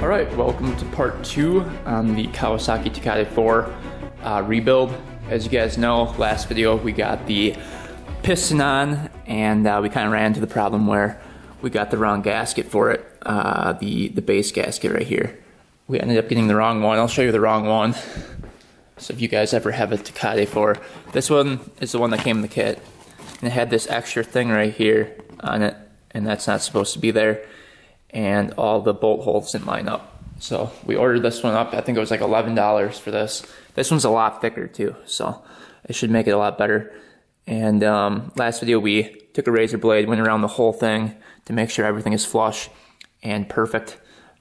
Alright, welcome to part 2 on the Kawasaki Tecate 4 rebuild. As you guys know, last video we got the piston on and we kind of ran into the problem where we got the wrong gasket for it, the base gasket right here. We ended up getting the wrong one. I'll show you the wrong one. So if you guys ever have a Tecate 4, this one is the one that came in the kit. And it had this extra thing right here on it, and that's not supposed to be there. And all the bolt holes didn't line up. So we ordered this one up. I think it was like $11 for this. This one's a lot thicker too, so it should make it a lot better. And last video we took a razor blade, went around the whole thing to make sure everything is flush and perfect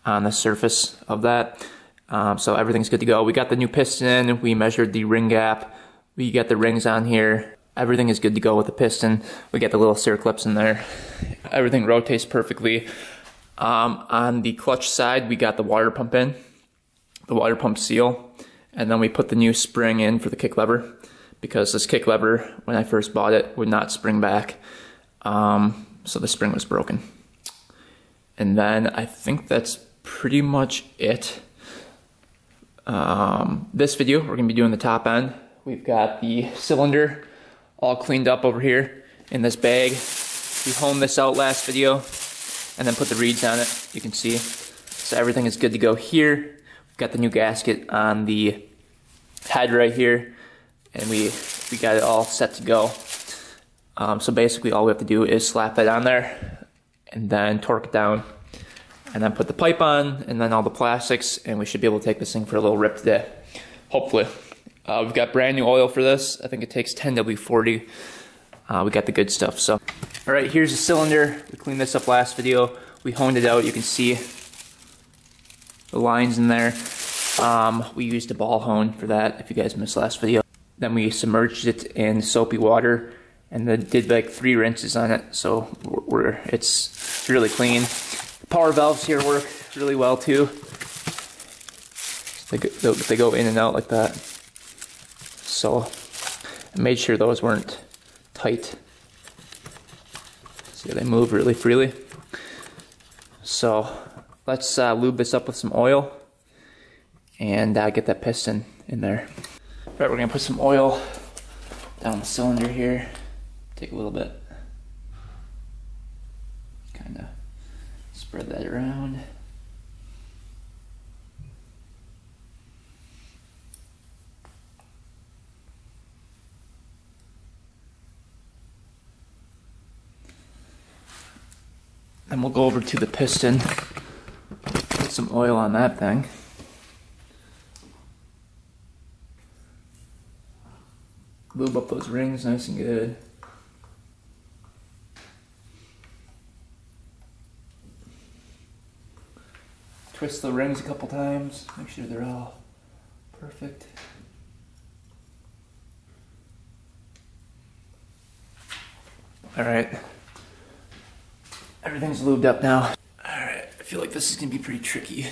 on the surface of that. So everything's good to go. We got the new piston in, we measured the ring gap, we got the rings on here. Everything is good to go with the piston. We got the little circlips in there. Everything rotates perfectly. On the clutch side, we got the water pump in, the water pump seal, and then we put the new spring in for the kick lever, because this kick lever, when I first bought it, would not spring back, so the spring was broken. And then I think that's pretty much it. This video, we're going to be doing the top end. We've got the cylinder all cleaned up over here in this bag. We honed this out last video and then put the reeds on it, you can see. So everything is good to go here. We've got the new gasket on the head right here, and we got it all set to go. So basically all we have to do is slap that on there and then torque it down and then put the pipe on and then all the plastics, and we should be able to take this thing for a little rip today, hopefully. We've got brand new oil for this. I think it takes 10W40. We got the good stuff. So, all right, here's the cylinder. We cleaned this up last video. We honed it out. You can see the lines in there. We used a ball hone for that, if you guys missed last video. Then we submerged it in soapy water and then did like 3 rinses on it. So it's really clean. The power valves here work really well too. They go in and out like that. So I made sure those weren't tight. See, they move really freely. So let's lube this up with some oil and get that piston in there. All right, we're gonna put some oil down the cylinder here. Take a little bit. Kind of spread that around. Then we'll go over to the piston, put some oil on that thing. Lube up those rings nice and good. Twist the rings a couple times, make sure they're all perfect. All right. Everything's lubed up now. Alright, I feel like this is gonna be pretty tricky,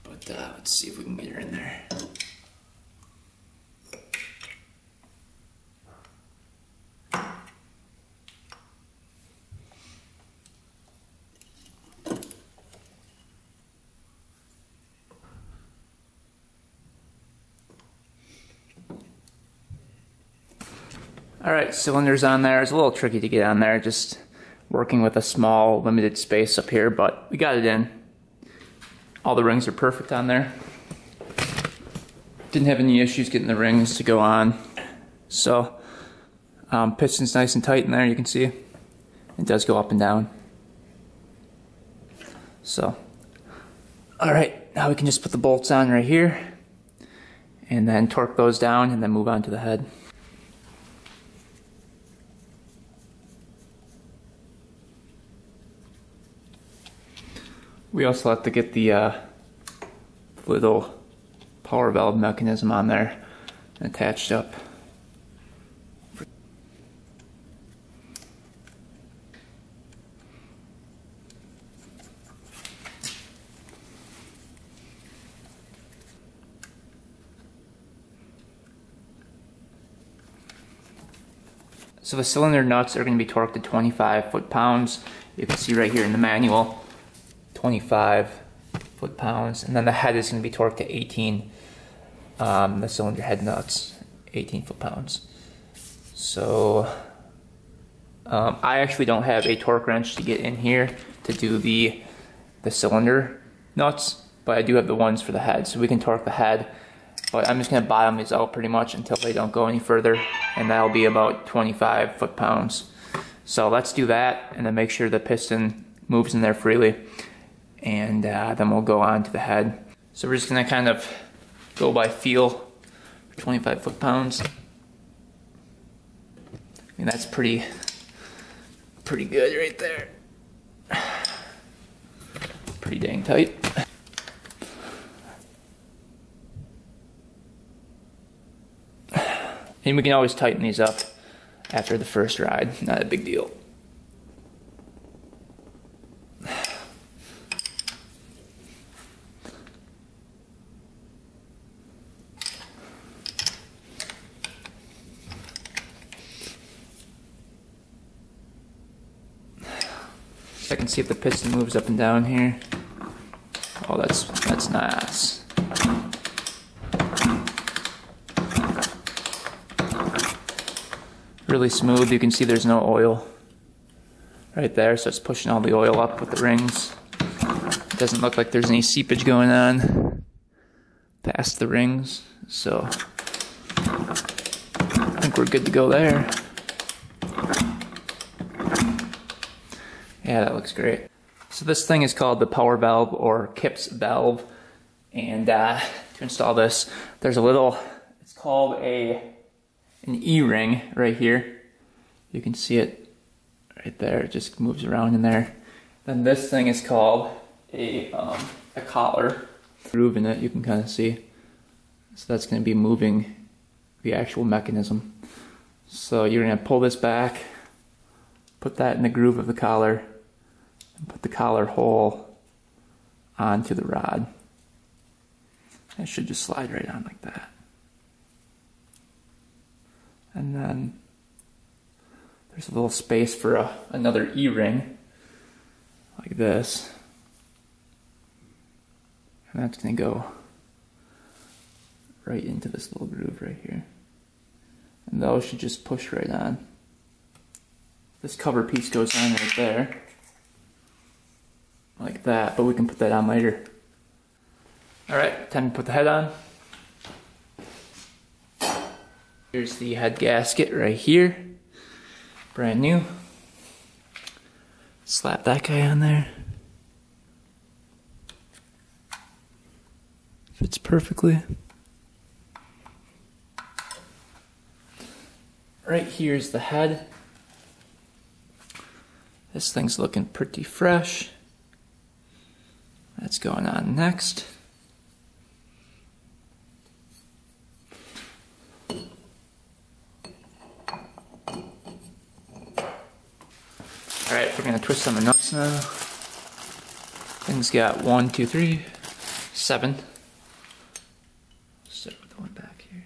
but let's see if we can get her in there. Alright, cylinder's on there. It's a little tricky to get on there, just working with a small limited space up here, but we got it in. All the rings are perfect on there. Didn't have any issues getting the rings to go on. So piston's nice and tight in there, you can see. It does go up and down. So, all right, now we can just put the bolts on right here and then torque those down and then move on to the head. We also have to get the little power valve mechanism on there attached up. So the cylinder nuts are going to be torqued to 25 foot-pounds. You can see right here in the manual, 25 foot-pounds, and then the head is going to be torqued to 18. The cylinder head nuts, 18 foot-pounds. So I actually don't have a torque wrench to get in here to do the cylinder nuts, but I do have the ones for the head, so we can torque the head. But I'm just going to bottom these out pretty much until they don't go any further, and that'll be about 25 foot-pounds. So let's do that, and then make sure the piston moves in there freely, and then we'll go on to the head. So we're just going to kind of go by feel for 25 foot-pounds. I mean, that's pretty good right there. Pretty dang tight. And we can always tighten these up after the first ride, not a big deal. I can see if the piston moves up and down here. Oh, that's nice. Really smooth. You can see there's no oil right there, so it's pushing all the oil up with the rings. It doesn't look like there's any seepage going on past the rings, so I think we're good to go there. Yeah, that looks great. So this thing is called the power valve, or Kip's valve, and to install this, there's a little, it's called an E-ring right here. You can see it right there, it just moves around in there. Then this thing is called a collar. Groove in it, you can kind of see. So that's going to be moving the actual mechanism. So you're going to pull this back, put that in the groove of the collar, and put the collar hole onto the rod. It should just slide right on like that. And then there's a little space for another E-ring, like this. And that's going to go right into this little groove right here. And those should just push right on. This cover piece goes on right there, like that, but we can put that on later. Alright, time to put the head on. Here's the head gasket right here, brand new. Slap that guy on there. Fits perfectly. Right here's the head. This thing's looking pretty fresh. That's going on next. Alright, we're going to twist some of the nuts now. Thing's got 1, 2, 3, 7. Start with the one back here.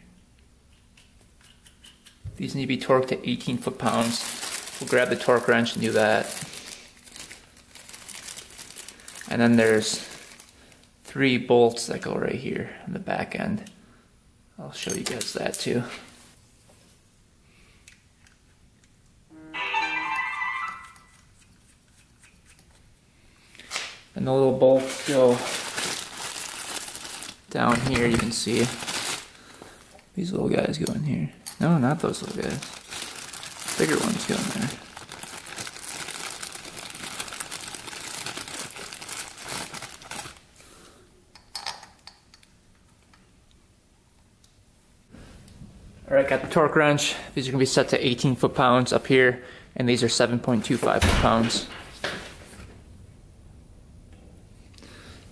These need to be torqued to 18 foot-pounds. We'll grab the torque wrench and do that. And then there's 3 bolts that go right here on the back end. I'll show you guys that too. And the little bolts go down here, you can see. These little guys go in here. No, not those little guys. Bigger ones go in there. Alright, got the torque wrench. These are going to be set to 18 foot-pounds up here, and these are 7.25 foot-pounds.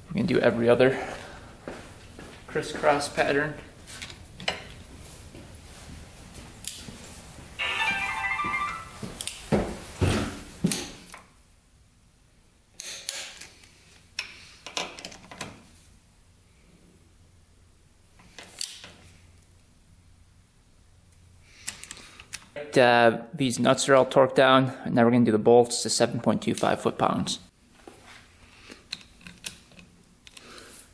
We can do every other crisscross pattern. These nuts are all torqued down, and now we're going to do the bolts to 7.25 foot-pounds.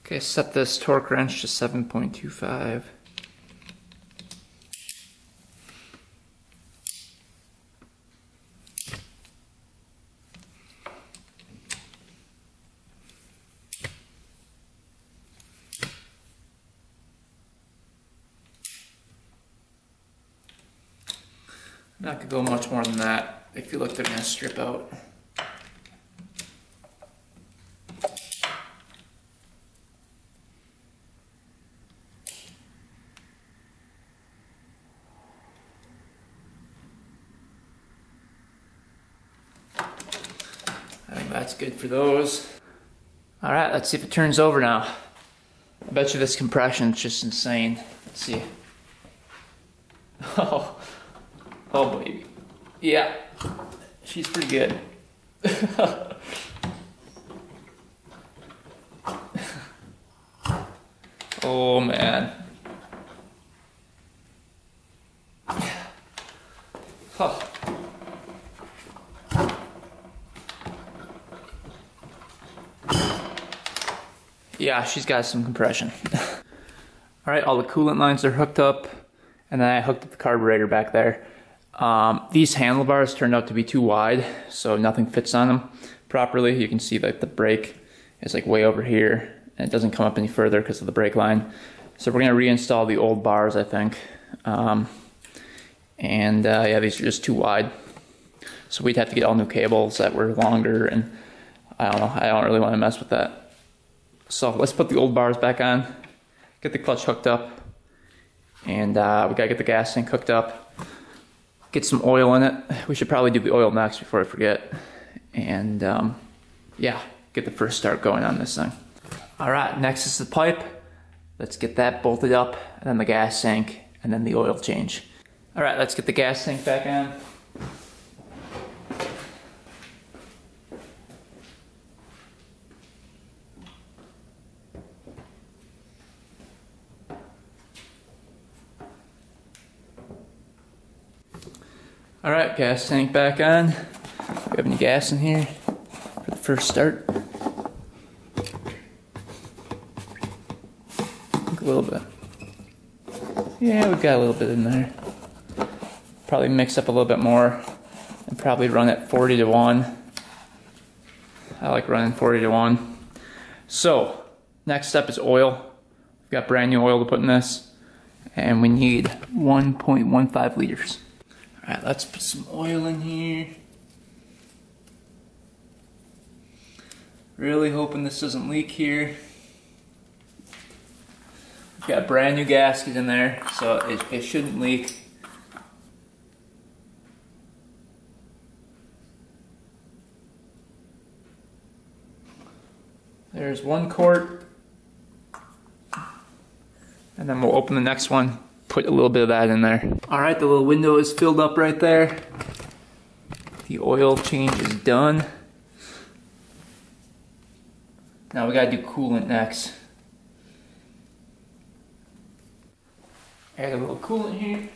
Okay, set this torque wrench to 7.25. Not gonna go much more than that. They feel like they're gonna strip out. I think that's good for those. All right, let's see if it turns over now. I bet you this compression is just insane. Let's see. Oh baby. Yeah, she's pretty good. Oh man. Huh. Yeah, she's got some compression. All right, all the coolant lines are hooked up, and then I hooked up the carburetor back there. These handlebars turned out to be too wide, so nothing fits on them properly. You can see like the brake is like way over here, and it doesn't come up any further because of the brake line. So we're gonna reinstall the old bars, I think. Yeah, these are just too wide. So we'd have to get all new cables that were longer, and I don't know, I don't really want to mess with that. So let's put the old bars back on, get the clutch hooked up, and we gotta get the gas tank hooked up, get some oil in it. We should probably do the oil next before I forget. And yeah, get the first start going on this thing. All right, next is the pipe. Let's get that bolted up, and then the gas tank, and then the oil change. All right, let's get the gas tank back on. All right, gas tank back on. Do we have any gas in here for the first start? I think a little bit. Yeah, we've got a little bit in there. Probably mix up a little bit more and probably run at 40 to 1. I like running 40 to 1. So, next step is oil. We've got brand new oil to put in this, and we need 1.15 liters. All right, let's put some oil in here. Really hoping this doesn't leak here. We've got a brand new gasket in there, so it shouldn't leak. There's 1 quart. And then we'll open the next one, put a little bit of that in there. All right, the little window is filled up right there. The oil change is done. Now we gotta do coolant next. Add a little coolant here.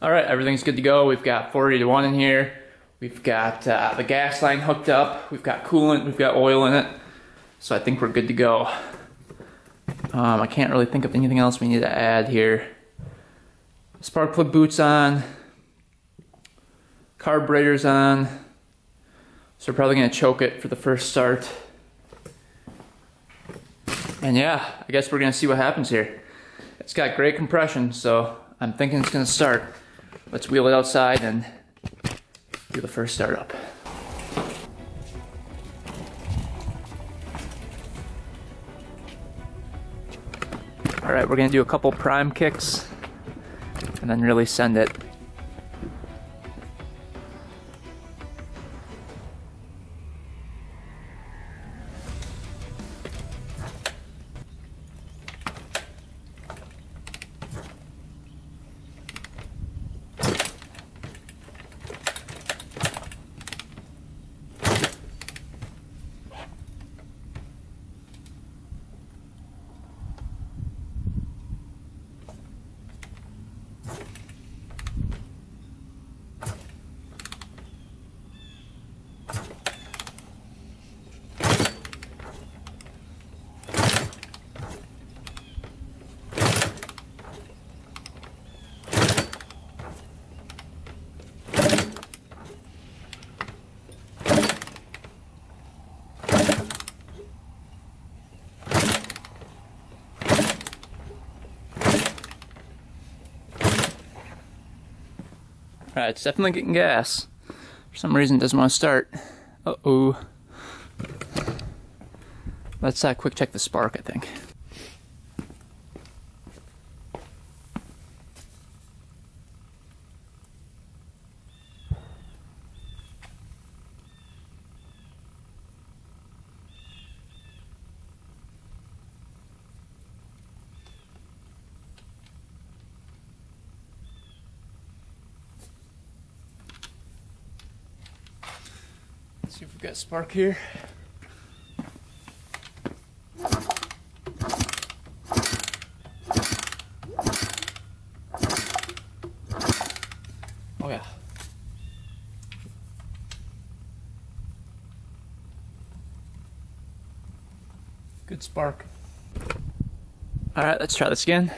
All right, everything's good to go. We've got 40 to 1 in here. We've got the gas line hooked up. We've got coolant, we've got oil in it. So I think we're good to go. I can't really think of anything else we need to add here. Spark plug boots on. Carburetor's on. So we're probably gonna choke it for the first start. And yeah, I guess we're gonna see what happens here. It's got great compression, so I'm thinking it's gonna start. Let's wheel it outside and do the first start up. All right, we're gonna do a couple prime kicks and then really send it. Alright, it's definitely getting gas. For some reason it doesn't want to start. Uh-oh. Let's quick check the spark, I think. Let's see if we've got spark here. Oh yeah. Good spark. All right, let's try this again.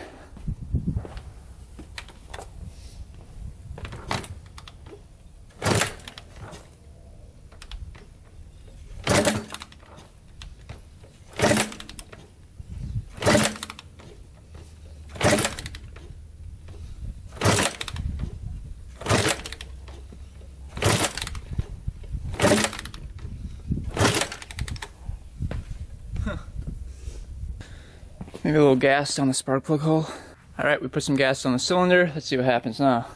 Maybe a little gas down the spark plug hole. All right, we put some gas on the cylinder. Let's see what happens now.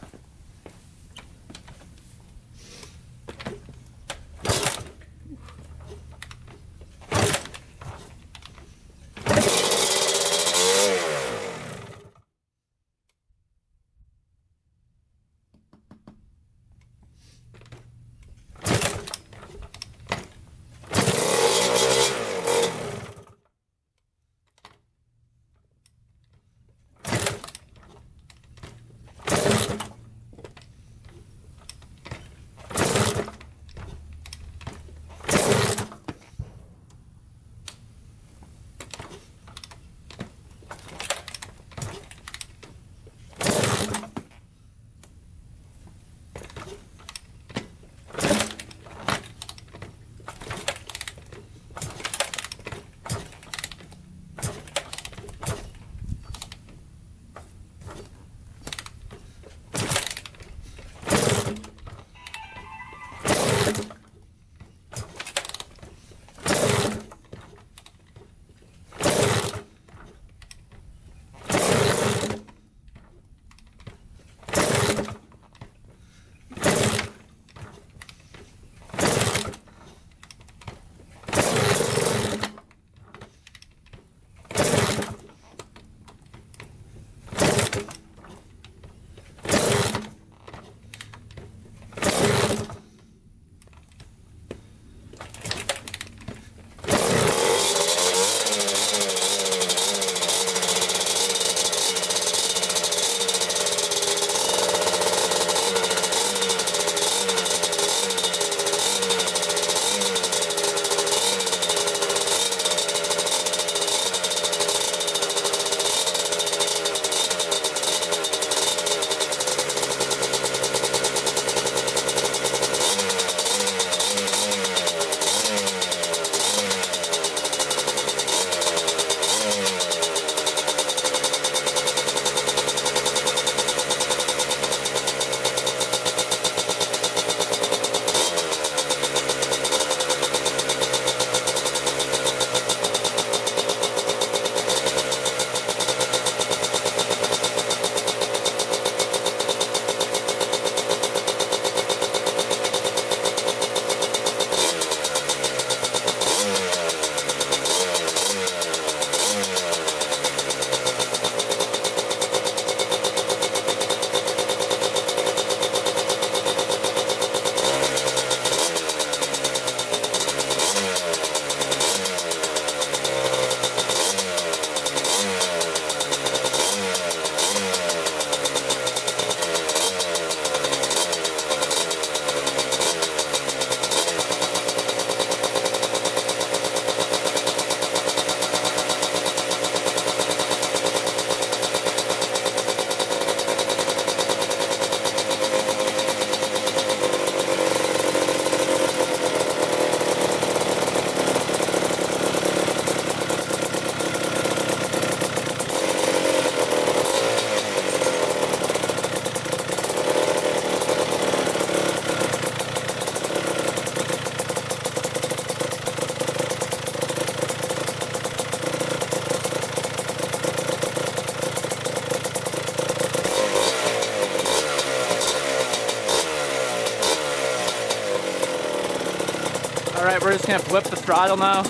we're just gonna flip the throttle now.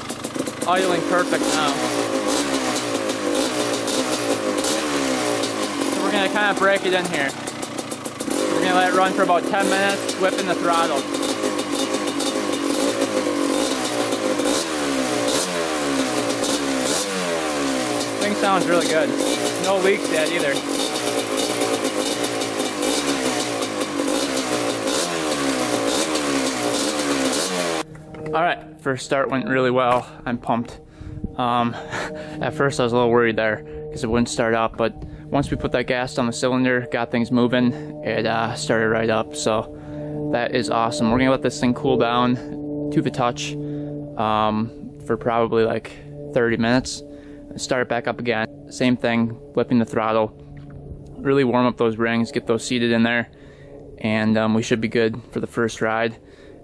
Idling perfect now. So we're gonna kind of break it in here. We're gonna let it run for about 10 minutes, whipping the throttle. Thing sounds really good. No leaks yet either. Alright, first start went really well. I'm pumped. At first I was a little worried there because it wouldn't start up, but once we put that gas on the cylinder, got things moving, it started right up. So that is awesome. We're gonna let this thing cool down to the touch for probably like 30 minutes. Start it back up again. Same thing, whipping the throttle. Really warm up those rings, get those seated in there, and we should be good for the first ride.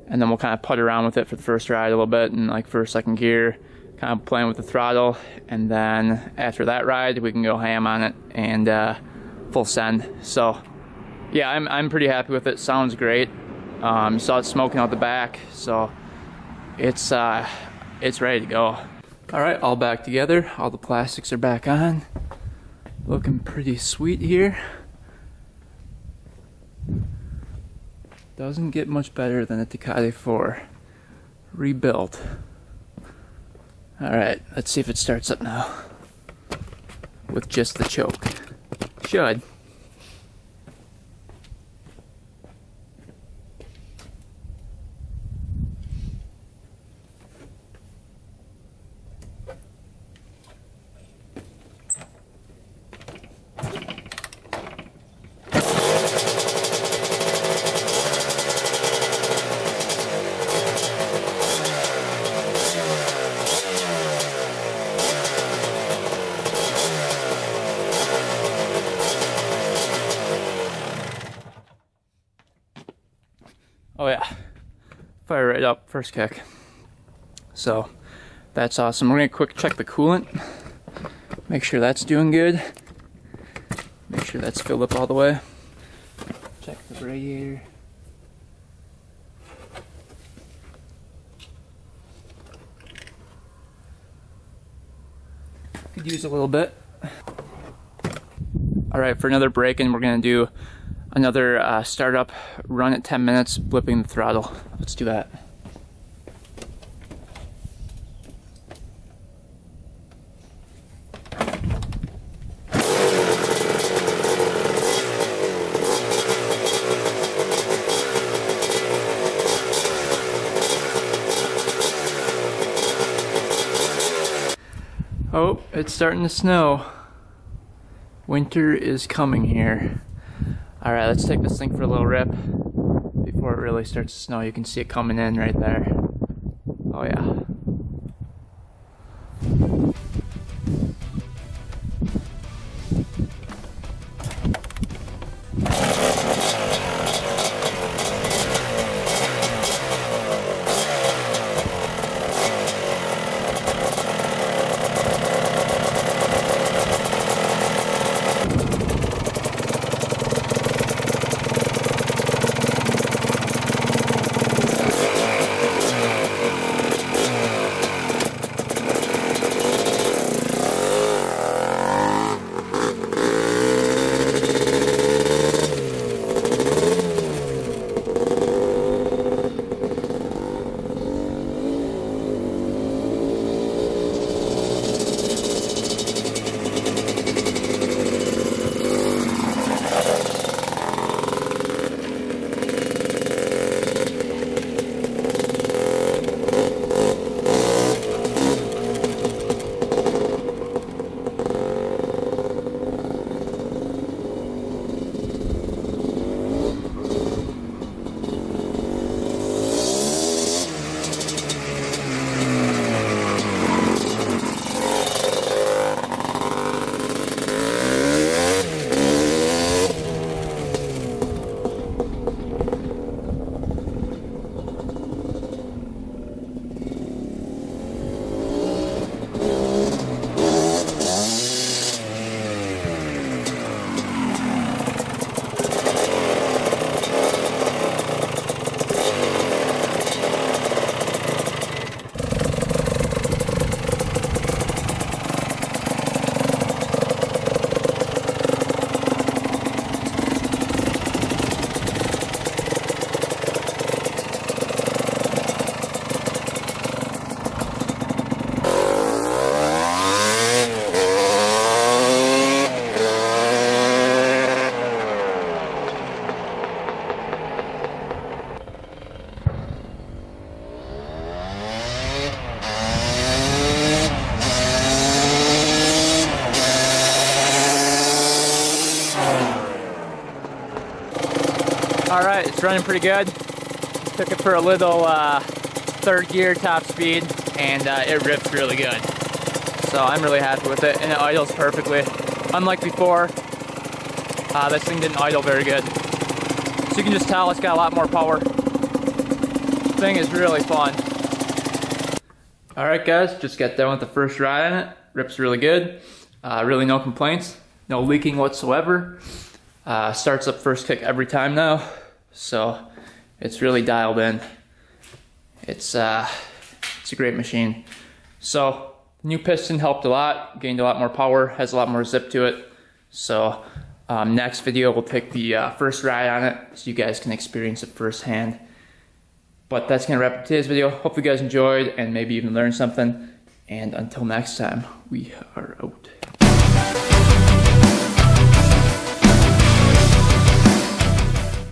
And then we'll kind of putt around with it for the first ride a little bit, and like first, second gear, kind of playing with the throttle. And then after that ride, we can go ham on it and full send. So yeah, I'm pretty happy with it. Sounds great. You saw it smoking out the back, so it's ready to go. All right, all back together. All the plastics are back on. Looking pretty sweet here. Doesn't get much better than a Tecate 4 rebuilt. Alright, let's see if it starts up now with just the choke. Should. Oh yeah, fire right up, first kick. So that's awesome. We're gonna quick check the coolant, make sure that's doing good, make sure that's filled up all the way. Check the radiator. Could use a little bit. All right, for another break-in, we're gonna do another startup run at 10 minutes, blipping the throttle. Let's do that. Oh, it's starting to snow. Winter is coming here. Alright, let's take this thing for a little rip before it really starts to snow. You can see it coming in right there. Oh yeah. Alright, it's running pretty good. Took it for a little third gear top speed, and it rips really good. So I'm really happy with it, and it idles perfectly. Unlike before, this thing didn't idle very good. So you can just tell it's got a lot more power. This thing is really fun. Alright guys, just got done with the first ride on it. Rips really good. Really no complaints. No leaking whatsoever. Starts up first kick every time now. So it's really dialed in. It's a great machine. So new piston helped a lot. Gained a lot more power. Has a lot more zip to it. So next video we'll take the first ride on it so you guys can experience it firsthand. But that's going to wrap up today's video. Hope you guys enjoyed and maybe even learned something. And until next time, we are out.